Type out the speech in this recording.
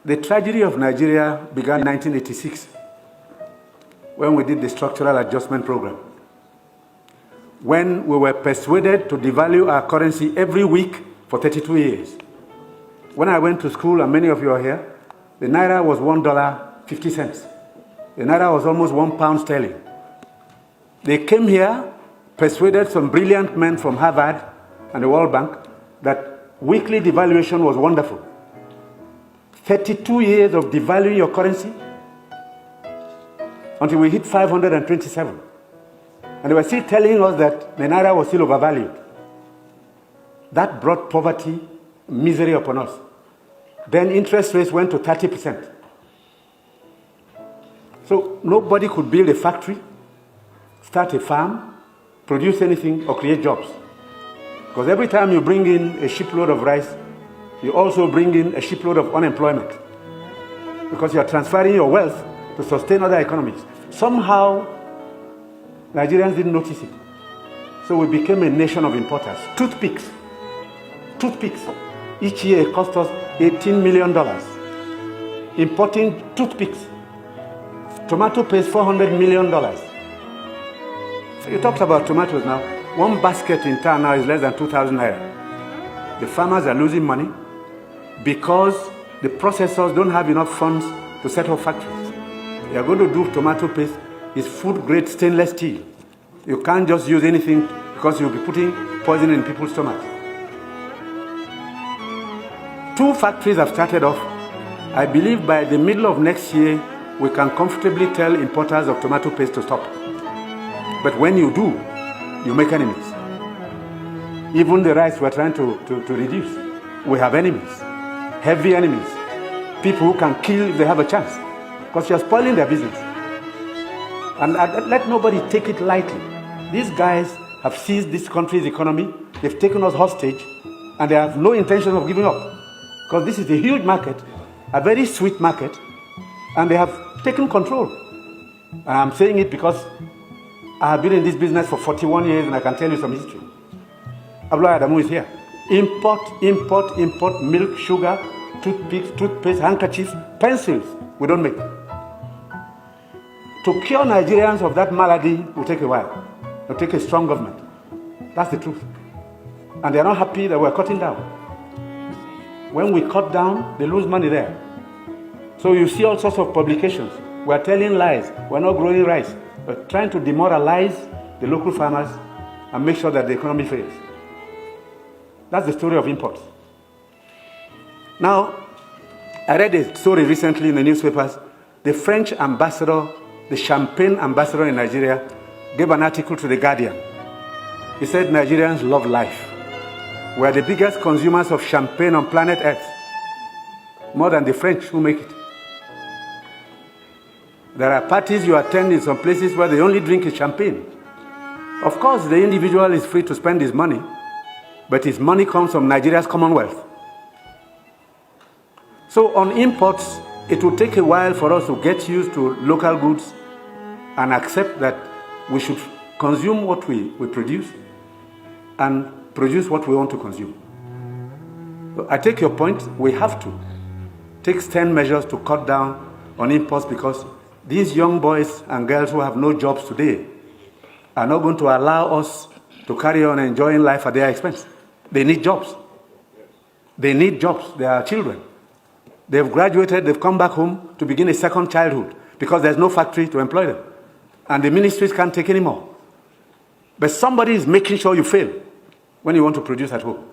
The tragedy of Nigeria began in 1986 when we did the structural adjustment program. When we were persuaded to devalue our currency every week for 32 years. When I went to school, and many of you are here, the naira was $1.50. The naira was almost £1 sterling. They came here, persuaded some brilliant men from Harvard and the World Bank that weekly devaluation was wonderful. 32 years of devaluing your currency until we hit 527. And they were still telling us that the naira was still overvalued. That brought poverty, misery upon us. Then interest rates went to 30%. So nobody could build a factory, start a farm, produce anything, or create jobs. Because every time you bring in a shipload of rice, you also bring in a shipload of unemployment. Because you are transferring your wealth to sustain other economies. Somehow, Nigerians didn't notice it. So we became a nation of importers. Toothpicks. Each year it cost us $18 million. Importing toothpicks. Tomato paste, $400 million. So you talked about tomatoes now. One basket in town now is less than 2,000 naira. The farmers are losing money because the processors don't have enough funds to set up factories. They are going to do tomato paste. It's food-grade stainless steel. You can't just use anything because you'll be putting poison in people's stomachs. 2 factories have started off. I believe by the middle of next year, we can comfortably tell importers of tomato paste to stop. But when you do, you make enemies. Even the rice we're trying to reduce, we have enemies, heavy enemies, people who can kill if they have a chance, because you're spoiling their business. And let nobody take it lightly. These guys have seized this country's economy, they've taken us hostage, and they have no intention of giving up. Because this is a huge market, a very sweet market, and they have taken control. And I'm saying it because I have been in this business for 41 years and I can tell you some history. Abdoulaye Adamu is here. Import milk, sugar, toothpicks, toothpaste, handkerchiefs, pencils. We don't make. To cure Nigerians of that malady will take a while. It will take a strong government. That's the truth. And they are not happy that we're cutting down. When we cut down, they lose money there. So you see all sorts of publications. We're telling lies. We're not growing rice. We're trying to demoralize the local farmers and make sure that the economy fails. That's the story of imports. Now, I read a story recently in the newspapers. The French ambassador, the champagne ambassador in Nigeria, gave an article to The Guardian. He said Nigerians love life. We are the biggest consumers of champagne on planet Earth, more than the French who make it. There are parties you attend in some places where the only drink is champagne. Of course, the individual is free to spend his money, but his money comes from Nigeria's commonwealth. So on imports, it will take a while for us to get used to local goods and accept that we should consume what we produce and produce what we want to consume. So I take your point. We have to take stern measures to cut down on imports because these young boys and girls who have no jobs today are not going to allow us to carry on enjoying life at their expense. They need jobs. They need jobs. They are children. They've graduated, they've come back home to begin a second childhood because there's no factory to employ them. And the ministries can't take any more. But somebody is making sure you fail when you want to produce at home.